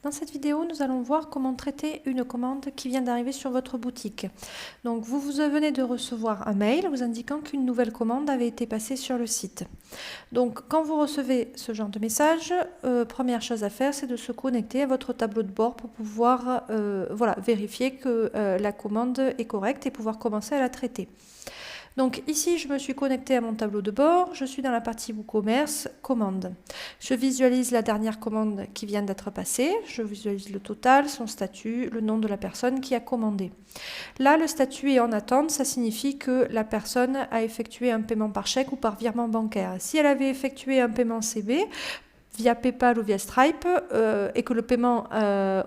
Dans cette vidéo, nous allons voir comment traiter une commande qui vient d'arriver sur votre boutique. Donc, vous venez de recevoir un mail vous indiquant qu'une nouvelle commande avait été passée sur le site. Donc, quand vous recevez ce genre de message, première chose à faire, c'est de se connecter à votre tableau de bord pour pouvoir vérifier que la commande est correcte et pouvoir commencer à la traiter. Donc ici, je me suis connectée à mon tableau de bord, je suis dans la partie WooCommerce, commande. Je visualise la dernière commande qui vient d'être passée, je visualise le total, son statut, le nom de la personne qui a commandé. Là, le statut est en attente, ça signifie que la personne a effectué un paiement par chèque ou par virement bancaire. Si elle avait effectué un paiement CB, via PayPal ou via Stripe, et que le paiement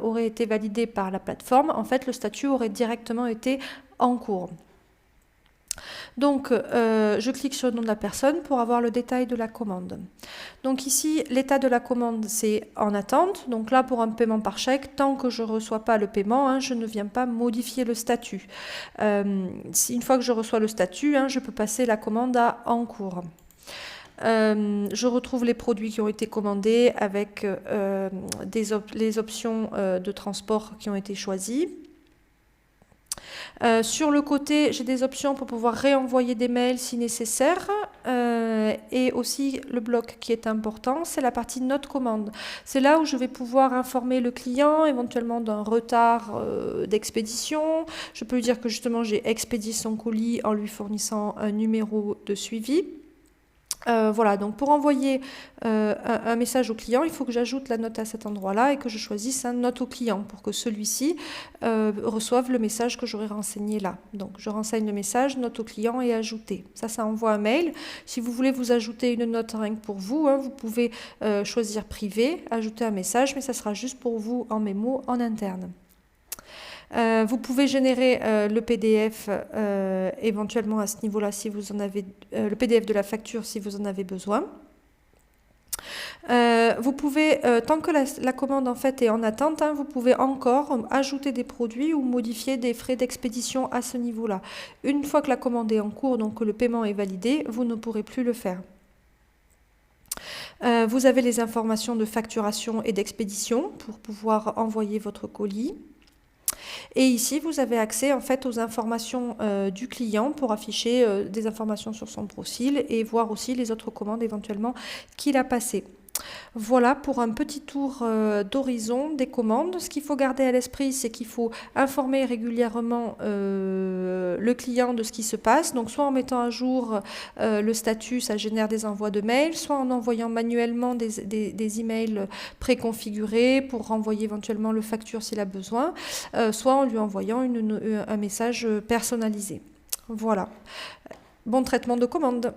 aurait été validé par la plateforme, en fait, le statut aurait directement été en cours. Donc, je clique sur le nom de la personne pour avoir le détail de la commande. Donc ici, l'état de la commande, c'est en attente. Donc là, pour un paiement par chèque, tant que je ne reçois pas le paiement, je ne viens pas modifier le statut. Une fois que je reçois le statut, je peux passer la commande à en cours. Je retrouve les produits qui ont été commandés avec les options de transport qui ont été choisies. Sur le côté, j'ai des options pour pouvoir réenvoyer des mails si nécessaire. Et aussi le bloc qui est important, c'est la partie note commande. C'est là où je vais pouvoir informer le client éventuellement d'un retard d'expédition. Je peux lui dire que justement j'ai expédié son colis en lui fournissant un numéro de suivi. Voilà, donc pour envoyer un message au client, il faut que j'ajoute la note à cet endroit-là et que je choisisse un note au client pour que celui-ci reçoive le message que j'aurai renseigné là. Donc je renseigne le message, note au client et ajouter. Ça envoie un mail. Si vous voulez vous ajouter une note rien que pour vous, vous pouvez choisir privé, ajouter un message, mais ça sera juste pour vous en mémo en interne. Vous pouvez générer le PDF éventuellement à ce niveau-là si vous en avez le PDF de la facture si vous en avez besoin. Vous pouvez, tant que la commande en fait est en attente, vous pouvez encore ajouter des produits ou modifier des frais d'expédition à ce niveau-là. Une fois que la commande est en cours, donc que le paiement est validé, vous ne pourrez plus le faire. Vous avez les informations de facturation et d'expédition pour pouvoir envoyer votre colis. Et ici, vous avez accès en fait aux informations du client pour afficher des informations sur son profil et voir aussi les autres commandes éventuellement qu'il a passées. Voilà pour un petit tour d'horizon des commandes. Ce qu'il faut garder à l'esprit, c'est qu'il faut informer régulièrement le client de ce qui se passe. Donc soit en mettant à jour le statut, ça génère des envois de mails, soit en envoyant manuellement des emails préconfigurés pour renvoyer éventuellement le facture s'il a besoin, soit en lui envoyant un message personnalisé. Voilà. Bon traitement de commande.